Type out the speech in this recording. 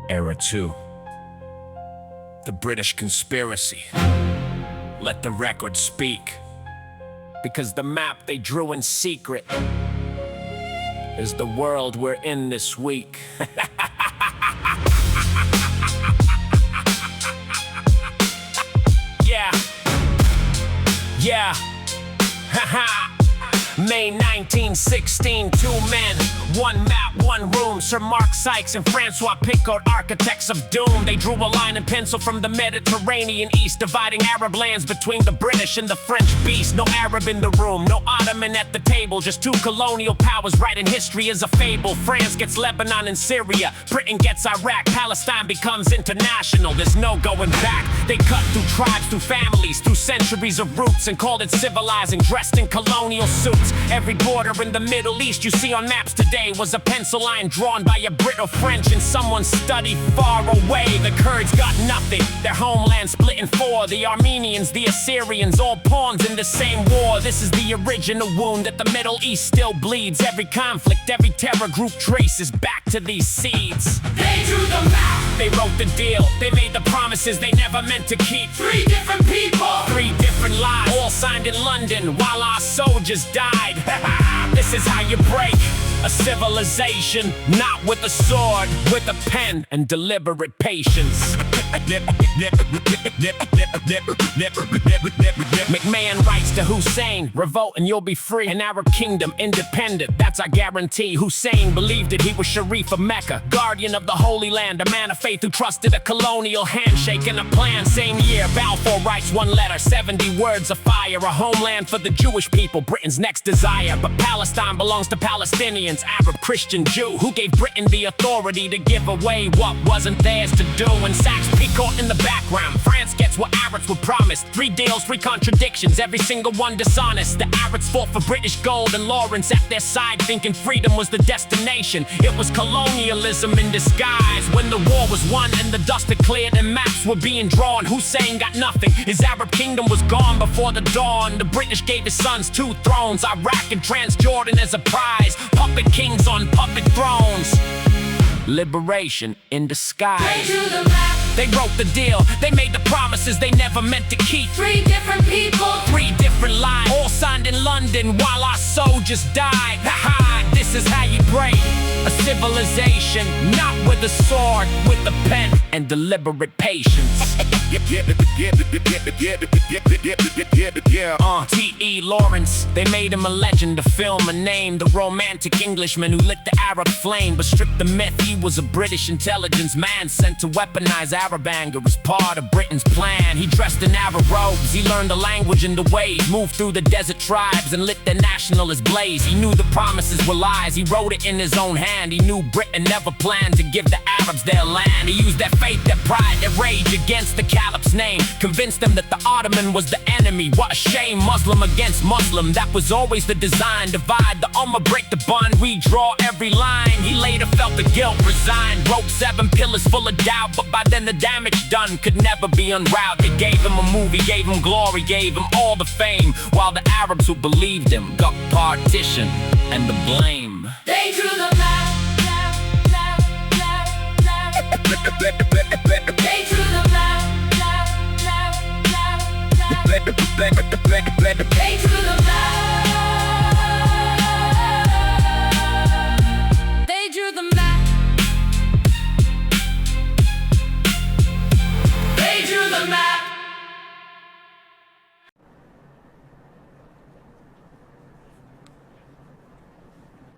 Era 2. The British conspiracy. Let the record speak. Because the map they drew in secret is the world we're in this week. Yeah. Haha. May 1916, 2 men, 1 map, 1 room. Sir Mark Sykes and Sykes-Picot, architects of doom. They drew a line in pencil from the Mediterranean east, dividing Arab lands between the British and the French beast. No Arab in the room, no Ottoman at the table, just 2 colonial powers writing history as a fable. France gets Lebanon and Syria, Britain gets Iraq, Palestine becomes international. There's no going back. They cut through tribes, through families, through centuries of roots, and called it civilizing, dressed in colonial suits. Every border in the Middle East you see on maps today was a pencil line drawn by a Brit or French in someone's study far away. The Kurds got nothing, their homeland split in 4. The Armenians, the Assyrians, all pawns in the same war. This is the original wound that the Middle East still bleeds. Every conflict, every terror group traces back to these seeds. They drew the map, they wrote the deal, they made the promises they never meant to keep. 3 different people, 3 different lies, all signed in London while our soldiers died. This is how you break a civilization, not with a sword, with a pen and deliberate patience. McMahon writes to Hussein, revolt and you'll be free. An Arab kingdom, independent, that's our guarantee. Hussein believed it, he was Sharif of Mecca, guardian of the Holy Land, a man of faith who trusted a colonial handshake and a plan. Same year, Balfour writes 1 letter, 70 words of fire, a homeland for the Jewish people, Britain's next desire. But Palestine belongs to Palestinians, Arab, Christian, Jew, who gave Britain the authority to give away what wasn't theirs to do. And Sykes-Picot in the background, France gets what Arabs were promised. 3 deals, 3 contradictions, every single one dishonest. The Arabs fought for British gold and Lawrence at their side, thinking freedom was the destination. It was colonialism in disguise. When the war was won and the dust had cleared and maps were being drawn, Hussein got nothing. His Arab kingdom was gone before the dawn. The British gave his sons 2 thrones, Iraq and Transjordan as a prize. Puppet kings on puppet thrones. Liberation in disguise. they drew the map, They wrote the deal, they made the promises they never meant to keep. 3 different people, 3 different lies, all signed in London while our soldiers died. Haha, this is how you break a civilization, not with a sword, with a pen and deliberate patience. T.E. Lawrence, they made him a legend, a film, a name. The romantic Englishman who lit the Arab flame, but stripped the myth he was a British intelligence man sent to weaponize Arab anger as part of Britain's plan. He dressed in Arab robes, he learned the language and the ways, moved through the desert tribes and lit their nationalist blaze. He knew the promises were lies, he wrote it in his own hand. He knew Britain never planned to give the Arabs their land. He used their faith, their pride, their rage against the Caliph's name, convinced them that the Ottoman was the enemy. What a shame, Muslim against Muslim, that was always the design. Divide the Ummah, break the bond, redraw every line. He later felt the guilt, resigned, wrote 7 pillars full of doubt, but by then the damage done could never be unwound. They gave him a movie, gave him glory, gave him all the fame, while the Arabs who believed him got partition and the blame. they drew the map, they drew the map, they